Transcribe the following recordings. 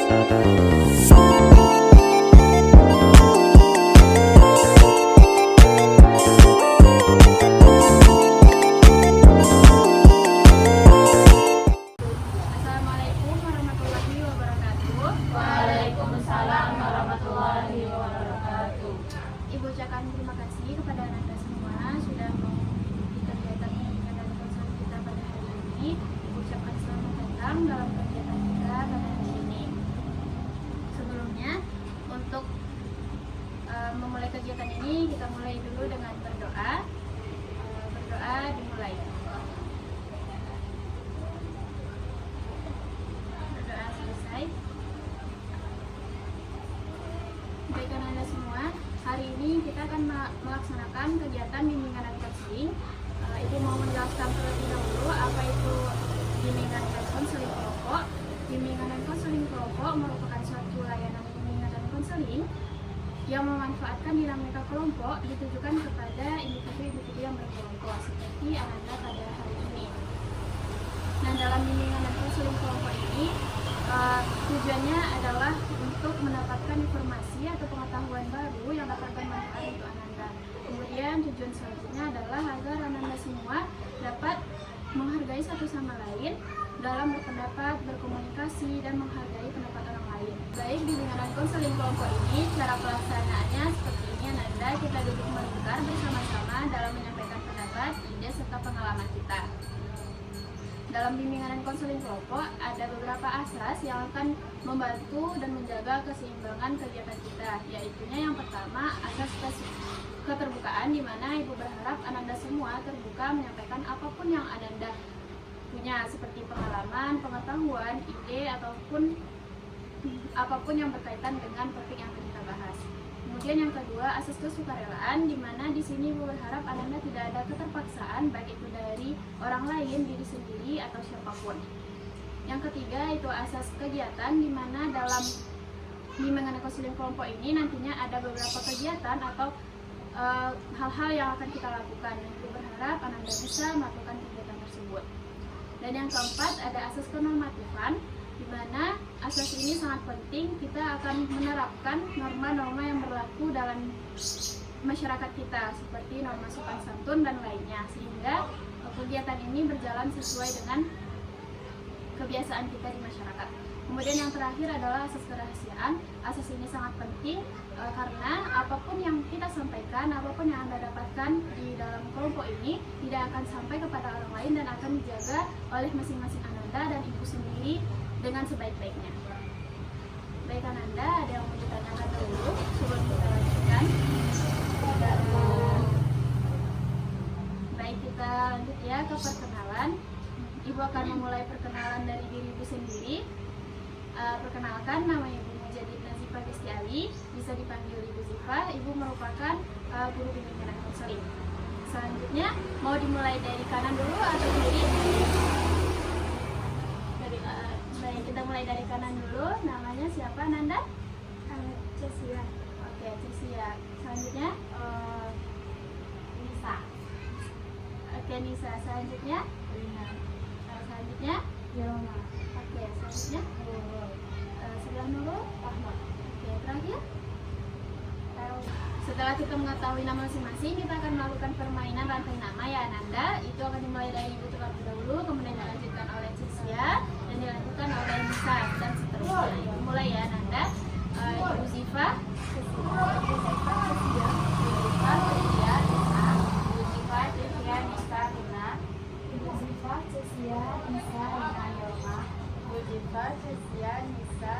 Assalamualaikum warahmatullahi wabarakatuh. Waalaikumsalam warahmatullahi wabarakatuh. Ibu ucapkan terima kasih kepada Anda semua sudah mengikuti kegiatan pendidikan dan konseling kita pada hari ini. Ibu ucapkan selamat datang dalam kegiatan kita pada hari ini. Sebelumnya, untuk memulai kegiatan ini, kita mulai dulu dengan berdoa. Berdoa dimulai. Berdoa selesai. Baikkan Anda semua, hari ini kita akan melaksanakan kegiatan bimbingan dan konseling. Ibu mau menjelaskan terlebih dahulu apa itu bimbingan dan konseling kelompok. Bimbingan dan konseling kelompok merupakan suatu layanan bimbingan dan konseling yang memanfaatkan dinamika kelompok ditujukan kepada individu-individu yang berkelompok seperti Ananda pada hari ini. Nah, dalam bimbingan dan konseling kelompok ini tujuannya adalah untuk mendapatkan informasi atau pengetahuan baru yang dapat bermanfaat untuk Ananda. Kemudian tujuan selanjutnya adalah agar Ananda semua dapat menghargai satu sama lain dalam berpendapat, berkomunikasi, dan menghargai pendapat orang lain. Baik, bimbingan dan konseling kelompok ini, cara pelaksanaannya seperti ini Ananda, kita duduk melingkar bersama-sama dalam menyampaikan pendapat, ide, serta pengalaman kita. Dalam bimbingan dan konseling kelompok ada beberapa asas yang akan membantu dan menjaga keseimbangan kegiatan kita, yaitunya yang pertama asas keterbukaan, di mana Ibu berharap Ananda semua terbuka menyampaikan apapun yang Ananda punya seperti pengalaman, pengetahuan, ide, ataupun apapun yang berkaitan dengan topik yang akan kita bahas. Kemudian yang kedua, asas kesukarelaan, di mana di sini Ibu berharap Ananda tidak ada keterpaksaan baik itu dari orang lain, diri sendiri, atau siapapun. Yang ketiga itu asas kegiatan, di mana dalam bimbingan dan konseling kelompok ini nantinya ada beberapa kegiatan atau hal-hal yang akan kita lakukan. Ibu berharap Ananda bisa melakukan kegiatan tersebut. Dan yang keempat ada asas kenormatifan, di mana asas ini sangat penting. Kita akan menerapkan norma-norma yang berlaku dalam masyarakat kita seperti norma sopan santun dan lainnya, sehingga kegiatan ini berjalan sesuai dengan kebiasaan kita di masyarakat. Kemudian yang terakhir adalah asas kerahasiaan. Asas ini sangat penting karena apapun yang kita sampaikan, apapun yang Anda dapatkan di dalam kelompok ini tidak akan sampai kepada orang lain dan akan dijaga oleh masing-masing Ananda dan Ibu sendiri dengan sebaik-baiknya. Baik Ananda, ada yang mau ditanyakan dulu sebelum kita lanjutkan? Baik, kita lanjut ya ke perkenalan. Ibu akan memulai perkenalan dari diri Ibu sendiri. Perkenalkan, nama Ibu Mujadid Nazifah Gustiali, bisa dipanggil Ibu Zifa. Ibu merupakan guru bimbingan dan konseling. Selanjutnya, mau dimulai dari kanan dulu atau kiri? Baik, kita mulai dari kanan dulu. Namanya siapa, Nanda? Cesia. Oke, Cesia. Selanjutnya, Nisa. Oke, Nisa. Selanjutnya, Rina. selanjutnya, Yoma. oke, selanjutnya, sebelah Nurul, Rahmat. oke, terakhir. Setelah kita mengetahui nama masing-masing, kita akan melakukan permainan rantai nama ya Ananda. Itu akan dimulai dari Ibu terlebih dahulu, kemudian dilanjutkan oleh Cesia, dan dilanjutkan oleh Nisa, dan seterusnya. Ibu mulai ya Ananda. Ibu Zifa, Cesia, Nisa, Rina. Ibu Zifa, Cesia, Nisa, Rina, Yoma. Ibu Zifa, Cesia, Nisa,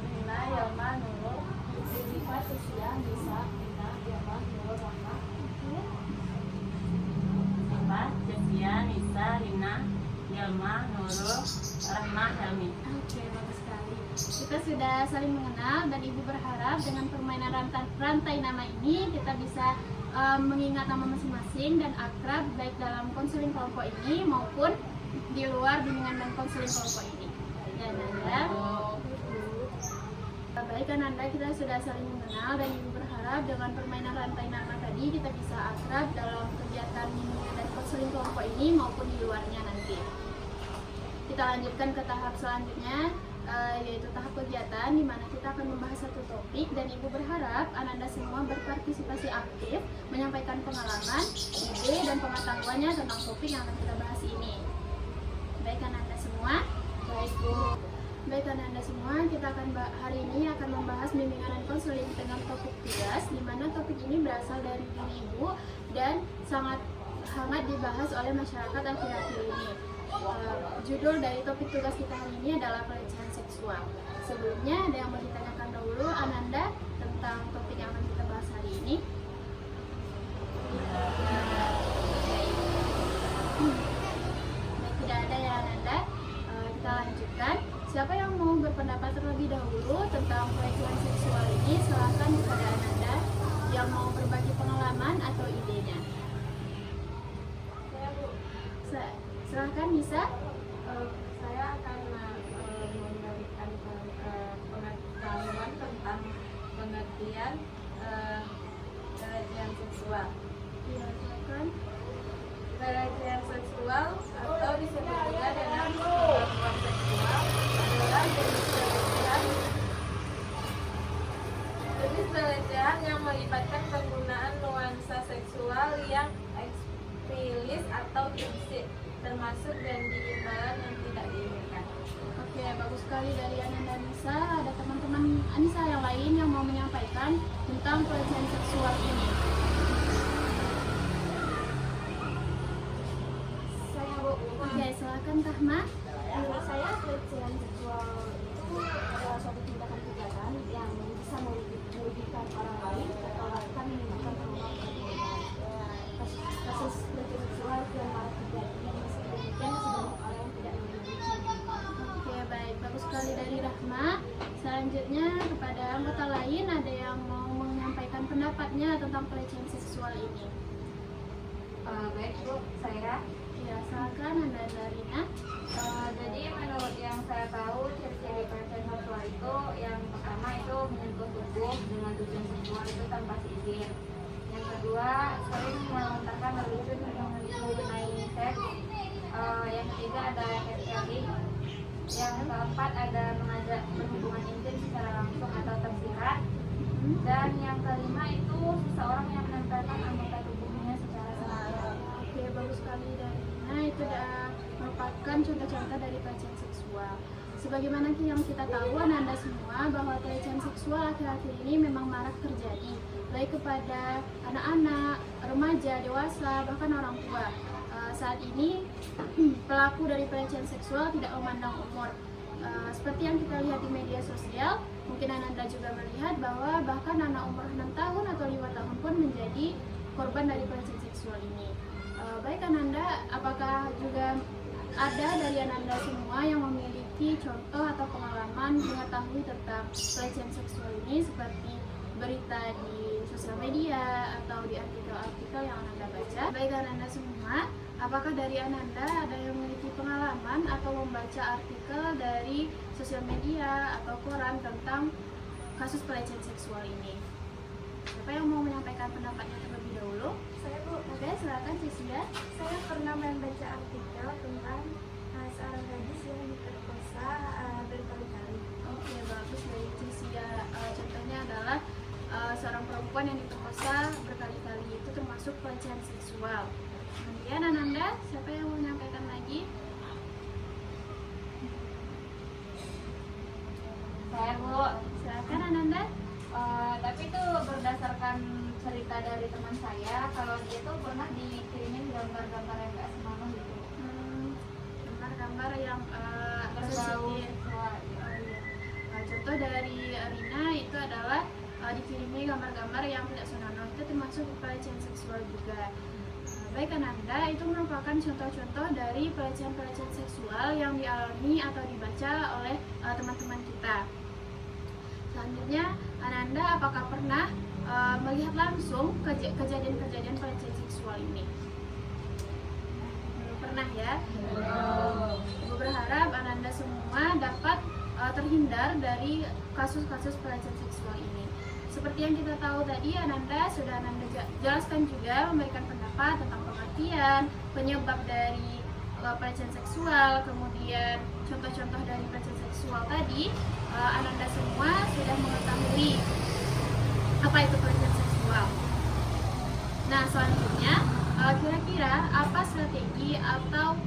Rina, Yoma, Nurul. Ibu Zifa, Cesia, Nisa, Rina, Yoma, Nurul, Rahmat. Zifa, Cesia, Nisa, Rina, Yelma, Nurul, Rahma, Helmi. Oke, bagus sekali. Kita sudah saling mengenal dan Ibu berharap dengan permainan rantai nama ini kita bisa mengingat nama masing-masing dan akrab baik dalam konseling kelompok ini maupun di luar bimbingan dan konseling kelompok ini. Dan Nanda, baik kan Nanda, kita sudah saling mengenal dan Ibu berharap dengan permainan rantai nama tadi kita bisa akrab dalam kegiatan bimbingan dan konseling kelompok ini maupun di luarnya nanti. Kita lanjutkan ke tahap selanjutnya. yaitu tahap kegiatan di mana kita akan membahas satu topik dan Ibu berharap Ananda semua berpartisipasi aktif menyampaikan pengalaman, ide, dan pengetahuannya tentang topik yang akan kita bahas ini. Baik Ananda semua? Baik Bu. Baik Ananda semua, kita akan hari ini akan membahas bimbingan dan konseling dengan topik tugas, di mana topik ini berasal dari diri Ibu dan sangat hangat dibahas oleh masyarakat akhir-akhir ini. Judul dari topik tugas kita hari ini adalah pelecehan seksual. Sebelumnya ada yang mau ditanyakan dahulu Ananda tentang topik yang akan kita bahas hari ini? Tidak ada ya Ananda. Kita lanjutkan. Siapa yang mau berpendapat terlebih dahulu tentang pelecehan seksual ini? Silakan kepada Ananda yang mau berbagi pengalaman atau idenya. Silakan bisa. Saya akan memberikan pengetahuan tentang pengertian pelecehan seksual. Iya, silakan. Pelecehan seksual atau disebut juga dengan pelecehan seksual adalah jenis pelecehan yang melibatkan penggunaan nuansa seksual yang eksplisit atau implisit, termasuk janji imbalan yang tidak diinginkan. Oke, bagus sekali dari Ananda Anissa. Ada teman-teman Anissa yang lain yang mau menyampaikan tentang pelecehan seksual ini? Saya Bu. Oke, silakan Tahma. Menurut saya pelecehan seksual itu adalah suatu tindakan kejahatan yang bisa merugikan orang lain atau bahkan menimbulkan trauma bagi orang. Kasus pelecehan seksual yang marak terjadi meski demikian masih banyak orang yang tidak memiliki. Oke, baik. Bagus sekali dari Rahma. Selanjutnya kepada anggota lain ada yang mau menyampaikan pendapatnya tentang pelecehan seksual ini? Baik Bu, saya. Ya, silakan Anda Rina. Jadi menurut yang saya tahu ciri-ciri pelecehan seksual itu yang pertama itu menyentuh tubuh dengan tujuan seksual itu tanpa izin. Yang kedua sering melontarkan lelucon mengenai seks. Yang ketiga ada catcalling. Yang keempat ada mengajak berhubungan intim secara langsung atau tersirat. Dan yang kelima itu seseorang yang menempelkan anggota tubuhnya secara sengaja. Oke, bagus sekali dari Rina. Itu sudah merupakan contoh-contoh dari pelecehan seksual. Sebagaimana yang kita tahu Ananda semua bahwa pelecehan seksual akhir-akhir ini memang marak terjadi, baik kepada anak-anak, remaja, dewasa, bahkan orang tua. Saat ini pelaku dari pelecehan seksual tidak memandang umur. Seperti yang kita lihat di media sosial, mungkin Ananda juga melihat bahwa bahkan anak umur 6 tahun atau 5 tahun pun menjadi korban dari pelecehan seksual ini. Baik Ananda, apakah juga ada dari Ananda semua yang memiliki contoh atau pengalaman mengetahui tentang pelecehan seksual ini seperti berita di sosial media atau di artikel-artikel yang Ananda baca? Baik Ananda semua, apakah dari Ananda ada yang memiliki pengalaman atau membaca artikel dari sosial media atau koran tentang kasus pelecehan seksual ini? Siapa yang mau menyampaikan pendapatnya terlebih dahulu? Saya Bu. Oke, silakan Cecilia. Saya pernah membaca artikel tentang seorang gadis yang diperkosa berkali-kali. Oke, bagus dari Cecilia. Contohnya adalah seorang perempuan yang diperkosa berkali-kali, itu termasuk pelecehan seksual. Kemudian Ananda, siapa yang mau menyampaikan lagi? Saya Bu. Silakan Ananda. Tapi itu berdasarkan cerita dari teman saya, kalau dia tuh pernah dikirimin gambar-gambar yang gak senonoh gitu. Gambar-gambar yang Berbau sensitif. seksual. Contoh dari Rina itu adalah dikirimi gambar-gambar yang tidak senonoh, itu termasuk pelecehan seksual juga. Baik Ananda, itu merupakan contoh-contoh dari pelecehan-pelecehan seksual yang dialami atau dibaca oleh teman-teman kita. Selanjutnya, Ananda apakah pernah melihat langsung kejadian-kejadian pelecehan seksual ini? Belum pernah ya? Ibu berharap Ananda semua dapat terhindar dari kasus-kasus pelecehan seksual ini. Seperti yang kita tahu tadi, Ananda jelaskan juga, memberikan pendapat tentang pengertian, penyebab dari pelecehan seksual, kemudian contoh-contoh dari pelecehan seksual tadi, Ananda semua sudah mengetahui apa itu pelecehan seksual. Nah, selanjutnya kira-kira apa strategi atau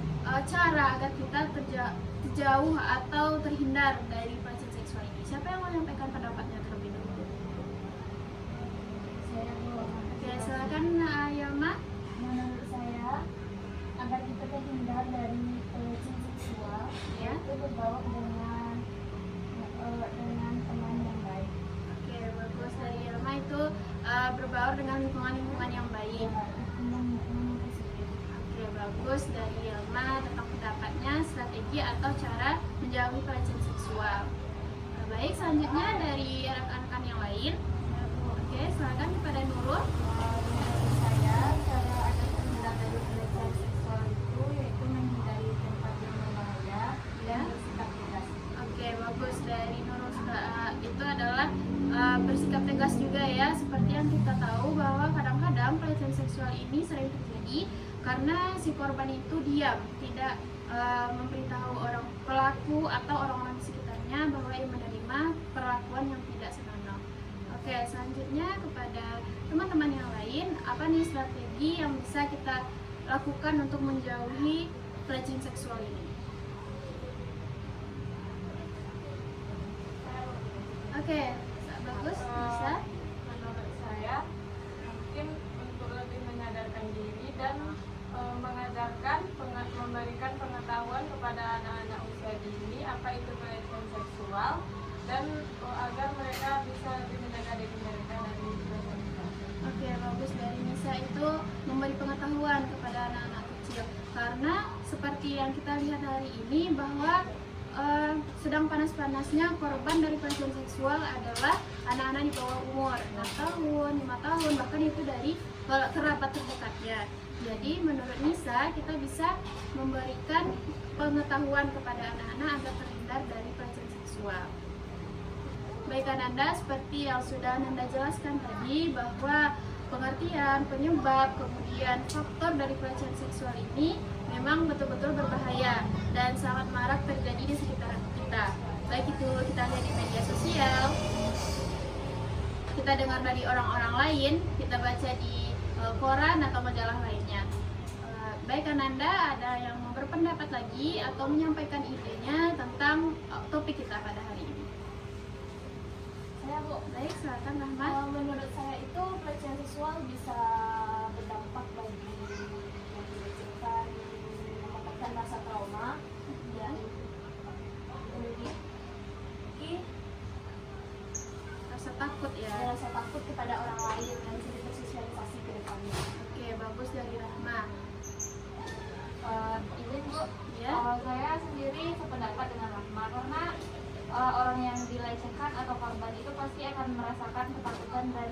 cara agar kita terjauh atau terhindar dari pelecehan seksual ini? Siapa yang mau menyampaikan pendapatnya terlebih dahulu? Saya dulu. Oke, silakan Yama. Menurut saya, agar kita terhindar dari pelecehan seksual, Ya. itu berbaur dengan teman yang baik. Oke, bagus dari Yama itu berbaur dengan lingkungan-lingkungan yang baik. Teman positif. Oke, bagus dari Yama tentang pendapatnya strategi atau cara menjauhi pelecehan seksual. Baik, selanjutnya dari rekan-rekan yang lain. Oke, silakan kepada Nurul. Menurut saya, cara agar terhindar dari pelecehan seksual itu yaitu menghindari tempat yang berbahaya Ya. dan bersikap tegas. Oke, bagus dari Nurul. Itu adalah bersikap tegas juga ya, seperti yang kita tahu bahwa kadang-kadang pelecehan seksual ini sering terjadi karena si korban itu diam, tidak memberitahu orang pelaku atau orang-orang di sekitarnya bahwa ia menerima perlakuan yang tidak senonoh. Oke, selanjutnya kepada teman-teman yang lain, apa nih strategi yang bisa kita lakukan untuk menjauhi pelecehan seksual ini? Oke, bagus, bisa. Menurut saya mungkin untuk lebih menyadarkan diri dan memberikan pengetahuan kepada anak-anak usia dini apa itu pelecehan seksual dan agar mereka bisa lebih menjaga diri mereka dari pelecehan seksual. Oke, bagus dari Nisa itu memberi pengetahuan kepada anak-anak kecil karena seperti yang kita lihat hari ini bahwa sedang panas-panasnya korban dari pelecehan seksual adalah anak-anak di bawah umur 6 tahun, 5 tahun, bahkan itu dari kerabat terdekatnya. Jadi menurut Nisa kita bisa memberikan pengetahuan kepada anak-anak agar terhindar dari pelecehan seksual. Baik Ananda, seperti yang sudah Ananda jelaskan tadi bahwa pengertian, penyebab, kemudian faktor dari pelecehan seksual ini memang betul-betul berbahaya dan sangat marak terjadi di sekitar kita. Baik itu kita lihat di media sosial, kita dengar dari orang-orang lain, kita baca di koran atau majalah lainnya. Baik Ananda, ada yang mau berpendapat lagi atau menyampaikan idenya tentang topik kita pada hari ini? Saya Bu, Baik, silakan Rahmat. menurut saya itu pelecehan seksual bisa berdampak bagi yang dilecehkan, mendapatkan rasa trauma dan memiliki Rasa takut ya. rasa takut kepada orang lain dan sulit bersosialisasi ke depannya. Oke, bagus dari Rahmat. Ini Bu, Ya. saya sendiri sependapat dengan Rahma karena orang yang dilecehkan atau korban itu pasti akan merasakan ketakutan dan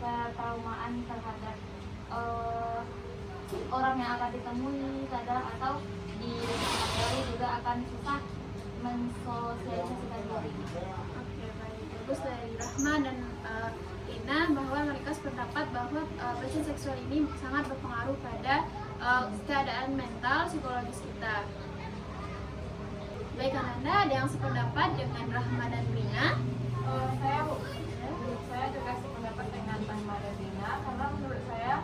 ketraumaan terhadap orang yang akan ditemui kadang atau di materi juga akan susah mensosialisasikan diri. Oke, baik. Bagus dari Rahma dan Ina bahwa mereka sependapat bahwa pelecehan seksual ini sangat berpengaruh pada keadaan mental psikologis kita. Baik Ananda, ada yang sependapat dengan Rahma dan Rina? Saya juga sependapat dengan Rahma dan Dina karena menurut saya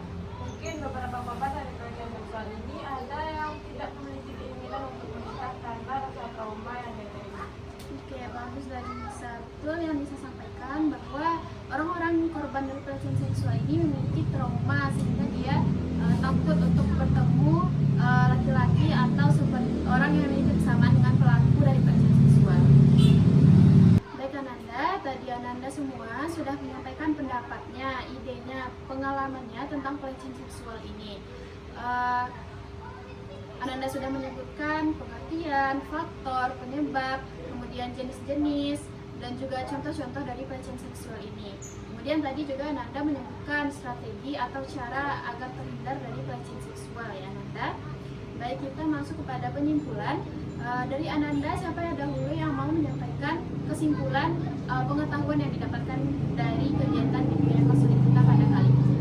mungkin beberapa korban dari pelecehan seksual ini ada yang tidak memiliki keinginan untuk menikah karena rasa trauma yang dia terima. Oke, bagus dari Nisa. Betul yang Nisa sampaikan bahwa orang-orang korban dari pelecehan seksual ini memiliki trauma sehingga dia takut untuk bertemu laki-laki atau seperti orang yang memiliki kesamaan dengan pelaku dari pelecehan seksual. Baik Ananda, tadi Ananda semua sudah menyampaikan pendapatnya, idenya, pengalamannya tentang pelecehan seksual ini. Ananda sudah menyebutkan pengertian, faktor, penyebab, kemudian jenis-jenis, dan juga contoh-contoh dari pelecehan seksual ini. Kemudian tadi juga Ananda menyebutkan strategi atau cara agar terhindar dari pelecehan seksual ya Ananda. Baik, kita masuk kepada penyimpulan. Dari Ananda, siapa yang dahulu yang mau menyampaikan kesimpulan pengetahuan yang didapatkan dari kegiatan bimbingan konseling kita pada kali ini?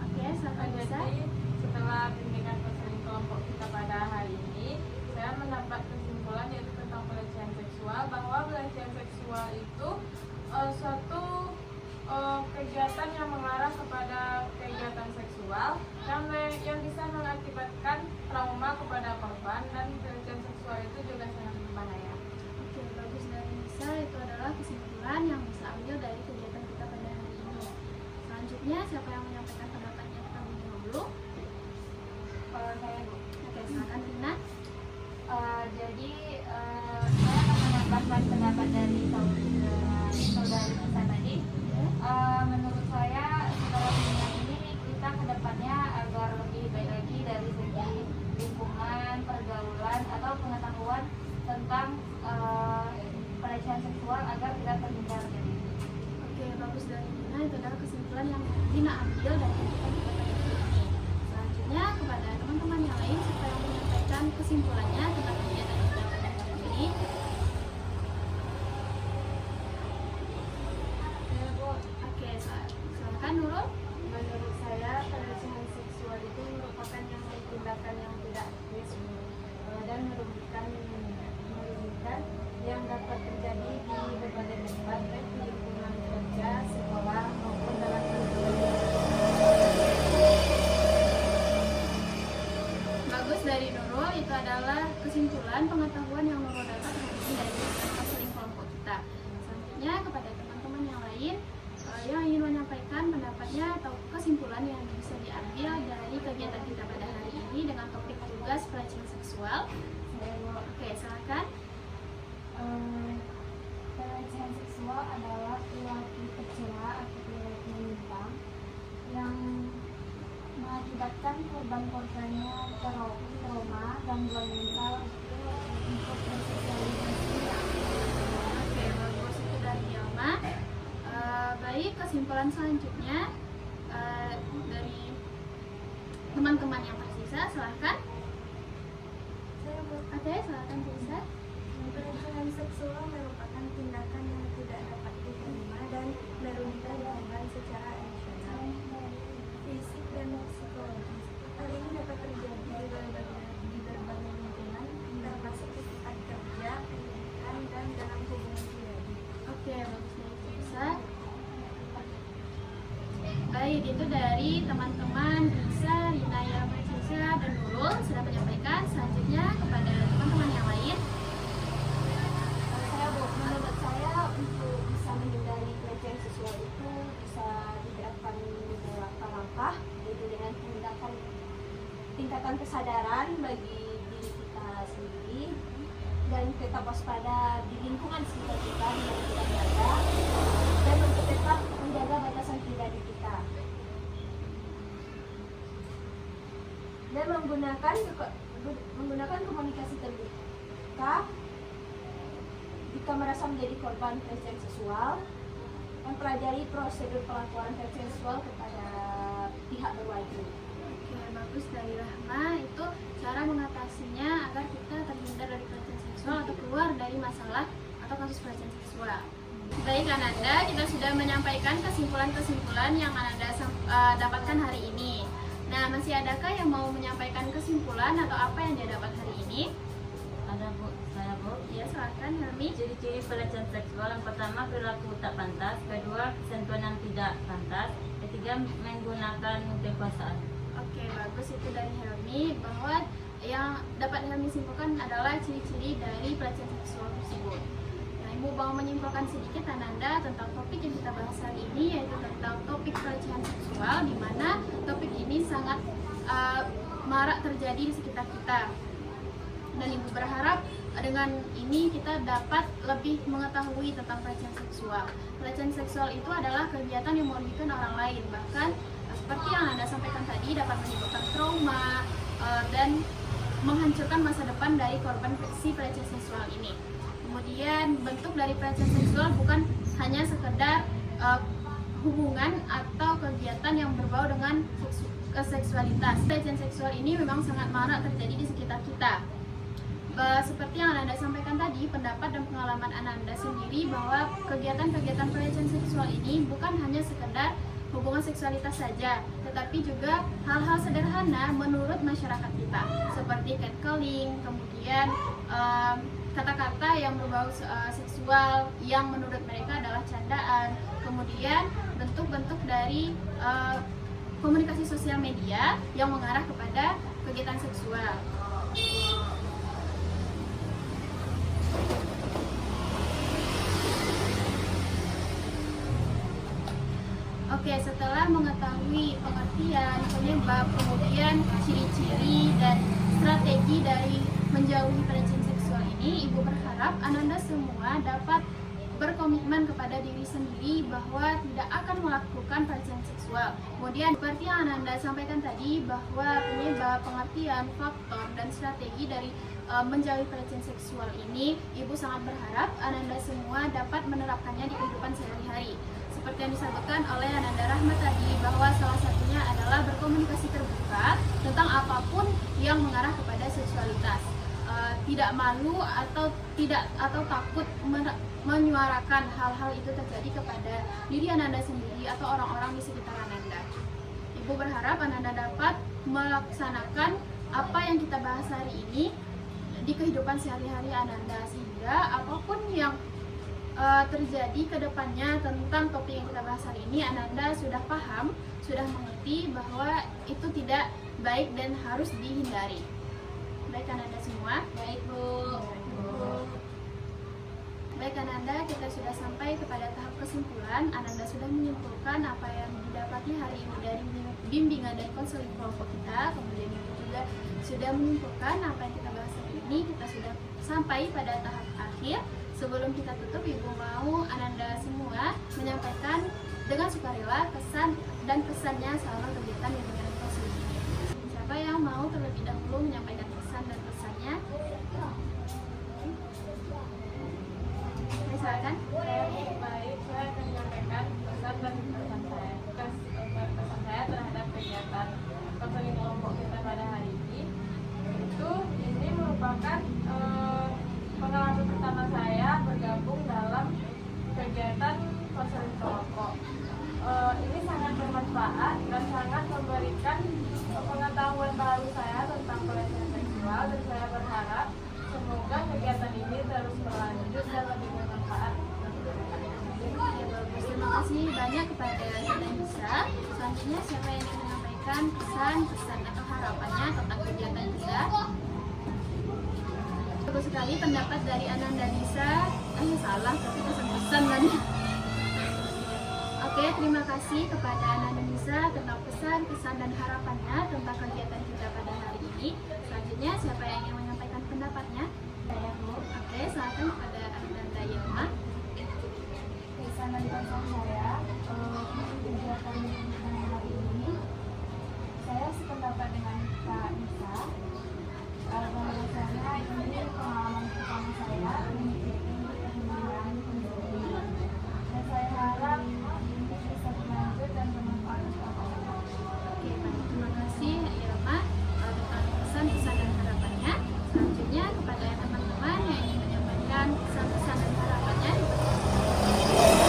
Oke, korban dan pelecehan seksual itu juga sangat berbahaya. Oke, bagus dari Nisa. Itu adalah kesimpulan yang bisa ambil dari kegiatan kita pada hari ini. Selanjutnya, siapa yang menyampaikan pendapatnya terlebih dahulu? Saya Bu. Oke, silakan Rina. Jadi saya akan menambahkan pendapat dari saudari Nisa tadi. Menurut saya setelah pembinaan ini kita kedepannya agar lebih baik lagi dari segi lingkungan, pergaulan atau pengetahuan tentang pelecehan seksual agar tidak terhindar. Jadi Oke, bagus dari Rina. Itu adalah kesimpulan yang Rina ambil dari kegiatan kita pada hari ini. Selanjutnya, kepada teman-teman yang lain, siapa yang menyampaikan kesimpulannya tentang kegiatan kita pada hari ini? Ya, Bu. Oke, silakan Nurul. Menurut saya, pelecehan seksual itu merupakan tindakan yang tidak etis dan merugikan yang dapat terjadi di berbagai tempat, baik di lingkungan kerja, sekolah, maupun dalam kehidupan. Bagus dari Nurul. Itu adalah kesimpulan pengetahuan yang Nurul dapat hari ini dari konseling kelompok kita. Selanjutnya, kepada teman-teman yang lain yang ingin menyampaikan pendapatnya atau kesimpulan yang bisa diambil dari kegiatan kita pada hari ini dengan topik tugas pelecehan seksual. Oke, silakan. pelecehan seksual adalah perilaku tercela atau perilaku menyimpang yang mengakibatkan korban-korbannya trauma, gangguan mental untuk bersosialisasi. Oke, bagus itu dari Yelma. Baik, kesimpulan selanjutnya dari teman-teman yang tersisa, silakan. Oke, silakan bisa. Pelecehan seksual merupakan tindakan yang tidak dapat diterima dan merugikan korban secara emosional, fisik, dan psikologis. Hal ini dapat terjadi di berbagai lingkungan, termasuk di tempat kerja, pendidikan, dan dalam hubungan pribadi. Oke, bagus dari bisa. Baik, itu dari teman-teman Risa, Rina, Yelma, Ciza, dan Nurul sudah menyampaikan. Selanjutnya kepada teman-teman yang lain. Saya Bu, menurut saya untuk bisa menghindari pelecehan seksual itu bisa diterapkan beberapa langkah, yaitu dengan tingkatan kesadaran bagi diri kita sendiri dan tetap waspada di lingkungan sekitar kita di mana kita berada dan untuk tetap menjaga batasan pribadi kita dan menggunakan komunikasi terbuka jika merasa menjadi korban pelecehan seksual, mempelajari prosedur pelaporan pelecehan seksual kepada pihak berwajib. Oke, bagus dari Rahma. Itu cara mengatasinya agar kita terhindar dari pelecehan seksual atau keluar dari masalah atau kasus pelecehan seksual. Baik Ananda, kita sudah menyampaikan kesimpulan-kesimpulan yang Ananda dapatkan hari ini. Nah, masih adakah yang mau menyampaikan kesimpulan atau apa yang dia dapat hari ini? Ada Bu, saya Bu. Ya, silakan Helmi. Ciri-ciri pelecehan seksual yang pertama perilaku tak pantas, kedua sentuhan yang tidak pantas, ketiga menggunakan kekuasaan. Oke, bagus itu dari Helmi bahwa yang dapat Helmi simpulkan adalah ciri-ciri dari pelecehan seksual tersebut. Nah, Ibu mau menyimpulkan sedikit Ananda tentang topik yang kita bahas hari ini, yaitu tentang topik pelecehan seksual, di mana topik ini sangat marak terjadi di sekitar kita. Dan Ibu berharap dengan ini kita dapat lebih mengetahui tentang pelecehan seksual. Pelecehan seksual itu adalah kegiatan yang merugikan orang lain, bahkan seperti yang Anda sampaikan tadi dapat menimbulkan trauma dan menghancurkan masa depan dari korban si pelecehan seksual ini. Kemudian bentuk dari pelecehan seksual bukan hanya sekedar hubungan atau kegiatan yang berbau dengan seksualitas. Pelecehan seksual ini memang sangat marak terjadi di sekitar kita. Seperti yang Ananda sampaikan tadi, pendapat dan pengalaman Ananda sendiri bahwa kegiatan-kegiatan pelecehan seksual ini bukan hanya sekedar hubungan seksualitas saja, tetapi juga hal-hal sederhana menurut masyarakat kita, seperti catcalling, kemudian kata-kata yang berbau seksual yang menurut mereka adalah candaan, kemudian bentuk-bentuk dari komunikasi sosial media yang mengarah kepada kegiatan seksual. Oke, setelah mengetahui pengertian, penyebab, kemudian ciri-ciri dan strategi dari menjauhi pelecehan seksual ini, Ibu berharap Ananda semua dapat berkomitmen kepada diri sendiri bahwa tidak akan melakukan pelecehan seksual. Kemudian seperti yang Ananda sampaikan tadi, bahwa penyebab, pengertian, faktor, dan strategi dari menjauhi pelecehan seksual ini, Ibu sangat berharap Ananda semua dapat menerapkannya di kehidupan sehari-hari. Seperti yang disebutkan oleh Ananda Rahma tadi, bahwa salah satunya adalah berkomunikasi terbuka tentang apapun yang mengarah kepada seksualitas. Tidak malu atau takut menyuarakan hal-hal itu terjadi kepada diri Ananda sendiri atau orang-orang di sekitar Ananda. Ibu berharap Ananda dapat melaksanakan apa yang kita bahas hari ini di kehidupan sehari-hari Ananda, sehingga apapun yang terjadi ke depannya tentang topik yang kita bahas hari ini, Ananda sudah paham, sudah mengerti bahwa itu tidak baik dan harus dihindari. Baik Ananda semua? Baik Bu. Baik Ananda, kita sudah sampai kepada tahap kesimpulan. Ananda sudah menyimpulkan apa yang didapati hari ini dari bimbingan dan konseling kelompok kita. Kemudian Ibu juga sudah menyimpulkan apa yang kita bahas hari ini. Kita sudah sampai pada tahap akhir. Sebelum kita tutup, Ibu mau Ananda semua menyampaikan dengan sukarela kesan dan pesannya selama kegiatan bimbingan dan konseling ini. Siapa yang mau terlebih dahulu menyampaikan pesan dan pesannya? Silakan. Baik, saya akan menyampaikan pesan dan pesan saya. Pesan saya terhadap kegiatan konseling kelompok kita pada hari ini. Ini merupakan pengalaman pertama saya bergabung dalam kegiatan konseling kelompok. Ini sangat bermanfaat dan sangat memberikan pengetahuan baru saya tentang pelecehan seksual, dan saya berharap semoga kegiatan ini terus berlanjut dan lebih bermanfaat. Terima kasih banyak kepada Ananda. Selanjutnya siapa yang ingin menyampaikan pesan atau harapannya tentang kegiatan kita? Bagus sekali pendapat dari Ananda Nisa. Salah, tapi pesan-pesan kan. Oke, terima kasih kepada Ananda Nisa tentang pesan dan harapannya tentang kegiatan kita pada hari ini. Selanjutnya siapa yang ingin menyampaikan pendapatnya? Oke, silakan kepada Ananda Yelma. Pesan dan pesan saya untuk kegiatan hari ini, saya sependapat dengan Kak Nisa. Bahwasanya ini pengalaman pertama saya mengikuti bimbingan konseling, dan saya harap ini bisa berlanjut dan bermanfaat untuk orang. Oke, baik. Terima kasih Yelma tentang pesan dan harapannya. Selanjutnya kepada teman-teman yang ingin menyampaikan pesan dan harapannya.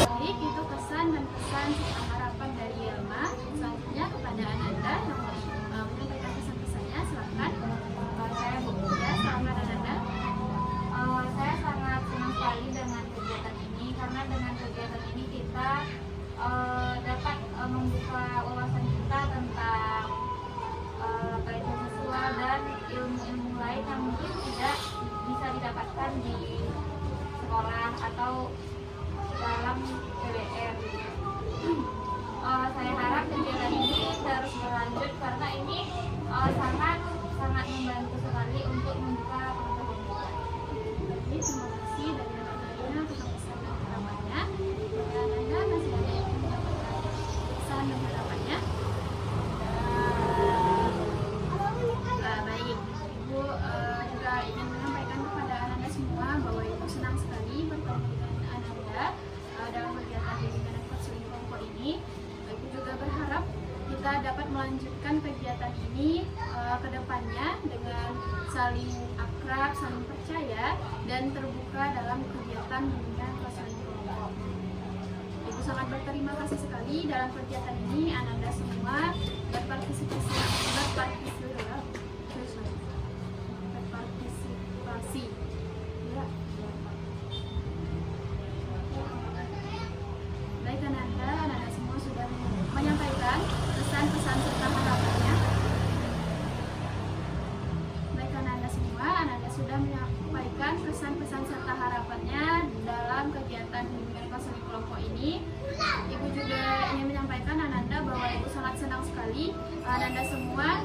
Baik, itu pesan serta harapan dari Yelma. Selanjutnya kepada Ananda yang menyampaikan pesan-pesannya, silakan. Ya, selamat Ananda. Saya sangat senang sekali dengan kegiatan ini, karena dengan kegiatan ini kita dapat membuka wawasan kita tentang pelecehan seksual dan ilmu-ilmu lain yang mungkin tidak bisa didapatkan di sekolah atau dalam PBR. Saya harap kegiatan ini terus berlanjut karena ini sangat membantu sekali untuk membuka pengetahuan kita. Jadi terima kasih dari Ananda tentang pesan dan harapannya. Dan Ananda masih ada yang ingin menyampaikan pesan dan harapannya? Baik, Ibu juga ingin menyampaikan kepada Ananda semua bahwa Ibu senang sekali bertemu dengan Ananda dalam kegiatan bimbingan dan konseling kelompok ini. Ibu juga berharap kita dapat melanjutkan kegiatan ini ke depannya dengan saling akrab, saling percaya, dan terbuka dalam kegiatan bimbingan konseling kelompok. Ibu sangat berterima kasih sekali dalam kegiatan ini. Ananda semua berpartisipasi. Ya. Baik Ananda semua sudah menyampaikan pesan-pesan serta harapannya. Baik Ananda semua, Ananda sudah menyampaikan pesan-pesan serta harapannya dalam kegiatan bimbingan konseling kelompok ini. Ibu juga ingin menyampaikan bahwa Ibu sangat senang sekali Nanda semua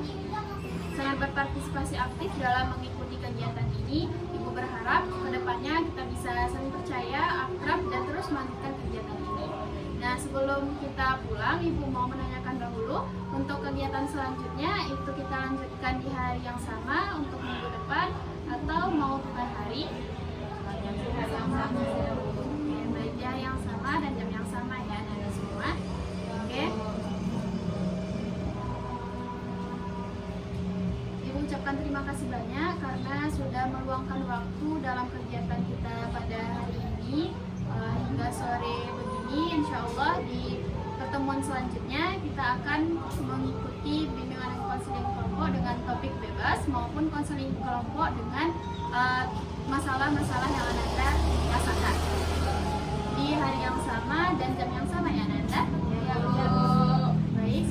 sangat berpartisipasi aktif dalam mengikuti kegiatan ini. Ibu berharap kedepannya kita bisa saling percaya, akrab, dan terus melanjutkan kegiatan ini. Nah, sebelum kita pulang, Ibu mau menanyakan dahulu untuk kegiatan selanjutnya itu kita lanjutkan di hari yang sama untuk minggu depan atau mau bukan hari? Yang sama. Baik, di hari yang sama dan jam yang sama ya Nanda semua. Oke. Ibu ucapkan terima kasih banyak karena sudah meluangkan waktu dalam kegiatan kita pada hari ini hingga sore begini. Insya Allah di pertemuan selanjutnya kita akan mengikuti bimbingan dan konseling kelompok dengan topik bebas maupun konseling kelompok dengan masalah-masalah yang Nanda rasakan di hari yang sama dan jam yang sama ya Nanda. Baik,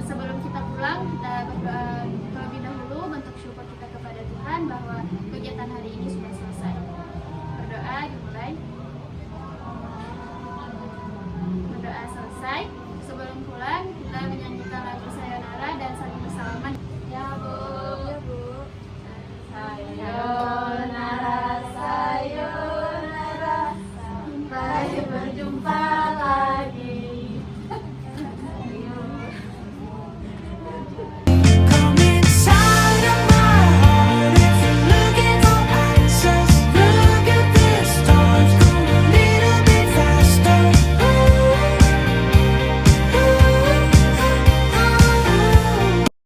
sebelum kita pulang kita berdoa terlebih dahulu bentuk syukur kita kepada Tuhan bahwa kegiatan hari ini sudah selesai. Berdoa dimulai.